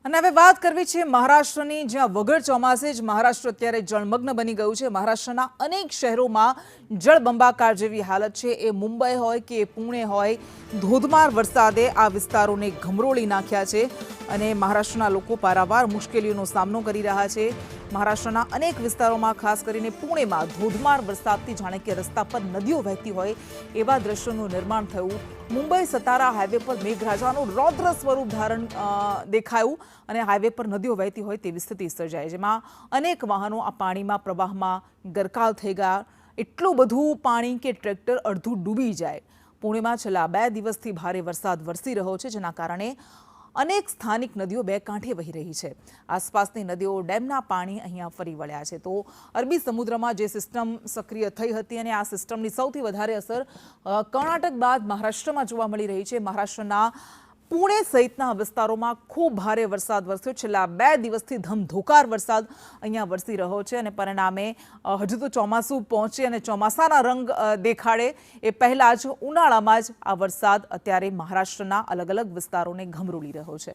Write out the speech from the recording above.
અને હવે વાત કરવી છે મહારાષ્ટ્રની, જ્યાં વગર ચોમાસે જ મહારાષ્ટ્ર અત્યારે જળમગ્ન બની ગયું છે। મહારાષ્ટ્રના અનેક શહેરોમાં જળબંબાકાર જેવી હાલત છે। એ મુંબઈ હોય કે પુણે હોય, ધોધમાર વરસાદે આ વિસ્તારોને ગમરોળી નાખ્યા છે અને મહારાષ્ટ્રના લોકો પારાવાર મુશ્કેલીઓનો સામનો કરી રહ્યા છે। મહારાષ્ટ્રના અનેક વિસ્તારોમાં, ખાસ કરીને પુણેમાં ધોધમાર વરસાદથી જાણે કે રસ્તા પર નદીઓ વહેતી હોય એવા દ્રશ્યોનું નિર્માણ થયું। મુંબઈ સતારા હાઈવે પર મેઘરાજાનું રૌદ્ર સ્વરૂપ ધારણ દેખાયું અને હાઈવે પર નદીઓ વહેતી હોય તેવી સ્થિતિ સર્જાઈ, જેમાં અનેક વાહનો આ પાણીમાં પ્રવાહમાં ગરકાવ થઈ ગયા। એટલું બધું પાણી કે ટ્રેક્ટર અડધું ડૂબી જાય। પુણેમાં છેલ્લા 2 દિવસથી ભારે વરસાદ વરસી રહ્યો છે, જેના કારણે અનેક સ્થાનિક નદીઓ બે કાંઠે વહી રહી છે। આસપાસની નદીઓ, ડેમના પાણી અહીંયા ફરી વળ્યા છે। તો અરબી સમુદ્રમાં જે સિસ્ટમ સક્રિય થઈ હતી અને આ સિસ્ટમની સૌથી વધારે અસર કર્ણાટક બાદ મહારાષ્ટ્રમાં જોવા મળી રહી છે। મહારાષ્ટ્રના પુણે સહિતના વિસ્તારોમાં ખૂબ ભારે વરસાદ વરસ્યો। છેલ્લા 2 દિવસથી ધમધોકાર વરસાદ અહીંયા વરસી રહ્યો છે અને પરિણામે હજુ તો ચોમાસું પહોંચે અને ચોમાસાના રંગ દેખાડે એ પહેલાં જ ઉનાળામાં જ આ વરસાદ અત્યારે મહારાષ્ટ્રના અલગ અલગ વિસ્તારોને ગમરોળી રહ્યો છે।